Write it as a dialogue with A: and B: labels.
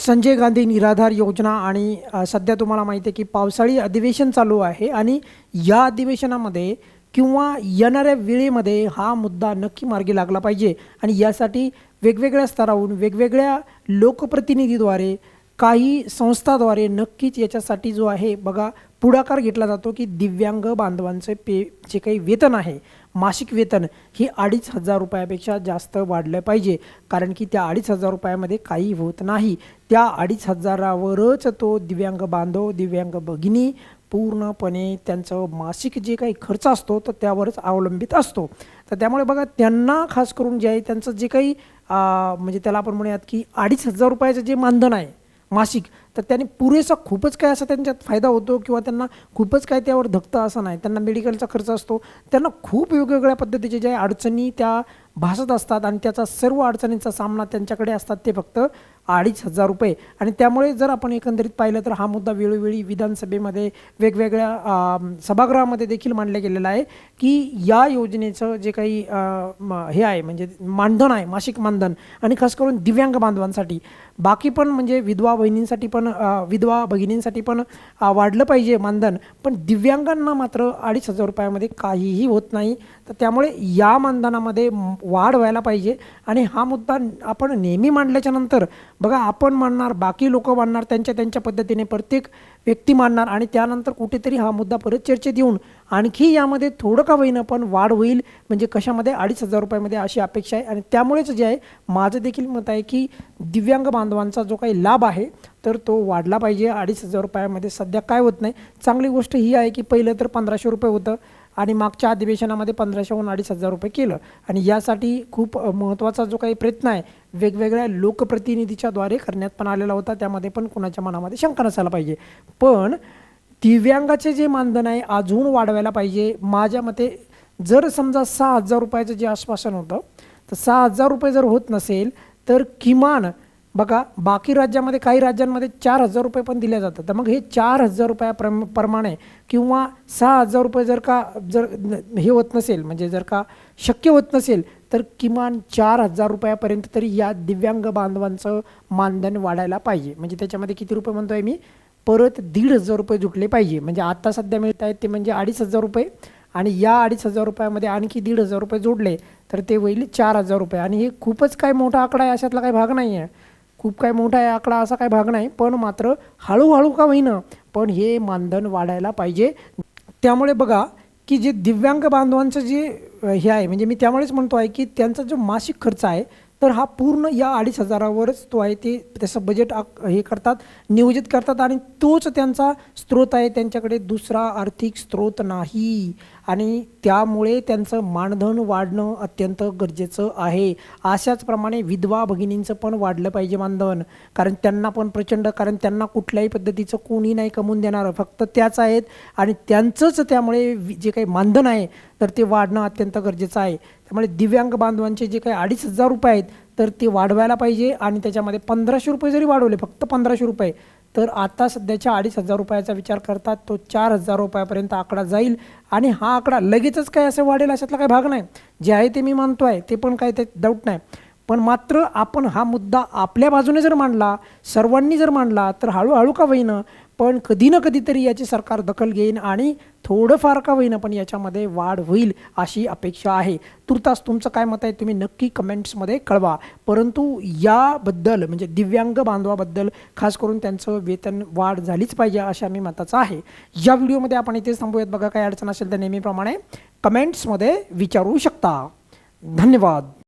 A: संजय गांधी निराधार योजना आणि सध्या तुम्हाला माहिती आहे की पावसाळी अधिवेशन चालू आहे आणि या अधिवेशनामध्ये किंवा येणाऱ्या वेळेमध्ये हा मुद्दा नक्की मार्गी लागला पाहिजे आणि यासाठी वेगवेगळ्या स्तरावरून वेगवेगळ्या लोकप्रतिनिधीद्वारे काही संस्थाद्वारे नक्कीच याच्यासाठी जो आहे बघा पुढाकार घेतला जातो की दिव्यांग बांधवांचे जे काही वेतन आहे मासिक वेतन हे 2,500 रुपयापेक्षा जास्त वाढलं पाहिजे, कारण की त्या 2,500 रुपयामध्ये काही होत नाही. त्या 2,500वरच तो दिव्यांग बांधव दिव्यांग भगिनी पूर्णपणे त्यांचं मासिक जे काही खर्च असतो तर त्यावरच अवलंबित असतो. तर त्यामुळे बघा त्यांना खास करून जे आहे त्यांचं जे काही म्हणजे त्याला आपण म्हणूयात की 2,500 रुपयाचं जे मानधन आहे मासिक, तर त्याने पुरेसा खूपच काय असा त्यांच्यात फायदा होतो किंवा त्यांना खूपच काय त्यावर धकतं असं नाही. त्यांना मेडिकलचा खर्च असतो, त्यांना खूप वेगवेगळ्या पद्धतीचे ज्या अडचणी त्या भासत असतात आणि त्याचा सर्व अडचणींचा सामना त्यांच्याकडे असतात ते फक्त 2,500 रुपये. आणि त्यामुळे जर आपण एकंदरीत पाहिलं तर हा मुद्दा वेळोवेळी विधानसभेमध्ये वेगवेगळ्या सभागृहामध्ये देखील मांडला गेलेला आहे की या योजनेचं जे काही हे आहे म्हणजे मानधन आहे मासिक मानधन, आणि खास करून दिव्यांग बांधवांसाठी बाकी पण म्हणजे विधवा बहिणींसाठी पण विधवा भगिनींसाठी पण वाढलं पाहिजे मानधन, पण दिव्यांगांना मात्र 2,500 रुपयामध्ये काहीही होत नाही. तर त्यामुळे या मानधनामध्ये वाढ व्हायला पाहिजे. आणि हा मुद्दा आपण नेहमी मांडल्याच्या नंतर बघा आपण मांडणार, बाकी लोक मांडणार, त्यांच्या पद्धतीने प्रत्येक व्यक्ती मांडणार आणि त्यानंतर कुठेतरी हा मुद्दा परत चर्चेत येऊन आणखी यामध्ये थोडं का होईना पण वाढ होईल, म्हणजे कशामध्ये 2,500 रुपयामध्ये अशी अपेक्षा आहे. आणि त्यामुळेच जे आहे माझं देखील मत आहे की दिव्यांग बांधवांचा जो काही लाभ आहे तर तो वाढला पाहिजे. 2,500 रुपयामध्ये सध्या काय होत नाही. चांगली गोष्ट ही आहे की पहिलं तर 1,500 रुपये होतं आणि मागच्या अधिवेशनामध्ये 1,500हून 2,500 रुपये केलं. आणि यासाठी खूप महत्त्वाचा जो काही प्रयत्न आहे वेगवेगळ्या लोकप्रतिनिधीच्या द्वारे करण्यात पण आलेला होता, त्यामध्ये पण कुणाच्या मनामध्ये शंका नसायला पाहिजे. पण दिव्यांगाचे जे मानधन आहे अजून वाढवायला पाहिजे. माझ्या मते जर समजा 6,000 रुपयाचं जे आश्वासन होतं तर 6,000 रुपये जर होत नसेल तर किमान बघा बाकी राज्यामध्ये काही राज्यांमध्ये 4,000 रुपये पण दिले जातात. तर मग हे 4,000 रुपयाप्रमाणे किंवा 6,000 रुपये जर हे होत नसेल म्हणजे जर का शक्य होत नसेल तर किमान 4,000 रुपयापर्यंत तरी या दिव्यांग बांधवांचं मानधन वाढायला पाहिजे. म्हणजे त्याच्यामध्ये किती रुपये म्हणतोय मी, परत 1,500 रुपये जुटले पाहिजे. म्हणजे आता सध्या मिळत आहेत ते म्हणजे 2,500 रुपये आणि या 2,500 रुपयामध्ये आणखी 1,500 रुपये जोडले तर ते होईल 4,000 रुपये. आणि हे खूपच काय मोठा आकडा आहे, अशातला काही भाग नाही आहे. खूप काय मोठा आहे आकडा असा काही भाग नाही, पण मात्र हळूहळू का होईना पण हे मानधन वाढायला पाहिजे. त्यामुळे बघा की जे दिव्यांग बांधवांचं जे हे आहे म्हणजे मी त्यामुळेच म्हणतो आहे की त्यांचा जो मासिक खर्च आहे तर हा पूर्ण या 2,500वरच तो आहे. ते त्याचं बजेट हे करतात, नियोजित करतात आणि तोच त्यांचा स्रोत आहे. त्यांच्याकडे दुसरा आर्थिक स्रोत नाही आणि त्यामुळे त्यांचं मानधन वाढणं अत्यंत गरजेचं आहे. अशाच प्रमाणे विधवा भगिनींचं पण वाढलं पाहिजे मानधन, कारण त्यांना पण प्रचंड, कारण त्यांना कुठल्याही पद्धतीचं कोणी नाही कमवून देणारं, फक्त त्याच आहेत आणि त्यांचंच त्यामुळे जे काही मानधन आहे तर ते वाढणं अत्यंत गरजेचं आहे. त्यामुळे दिव्यांग बांधवांचे जे काही 2,500 रुपये आहेत तर ते वाढवायला पाहिजे. आणि त्याच्यामध्ये 1,500 रुपये जरी वाढवले, फक्त 1,500 रुपये, तर आता सध्याच्या 2,500 रुपयाचा विचार करतात तो 4,000 रुपयापर्यंत आकडा जाईल. आणि हा आकडा लगेचच काय असं वाढेल अशातला काही भाग नाही. जे आहे ते मी मानतो आहे, ते पण काही ते डाऊट नाही. पण मात्र आपण हा मुद्दा आपल्या बाजूने जर मांडला, सर्वांनी जर मांडला तर हळूहळू का होईना पण कधी ना कधीतरी याची सरकार दखल घेईन आणि थोडंफार का होईना पण याच्यामध्ये वाढ होईल अशी अपेक्षा आहे. तुर्तास तुमचं काय मत आहे तुम्ही नक्की कमेंट्समध्ये कळवा. परंतु याबद्दल म्हणजे दिव्यांग बांधवाबद्दल खास करून त्यांचं वेतन वाढ झालीच पाहिजे अशा मी मताचं आहे. या व्हिडिओमध्ये आपण इथेच थांबूयात. बघा काही अडचण असेल तर नेहमीप्रमाणे कमेंट्समध्ये विचारू शकता. धन्यवाद.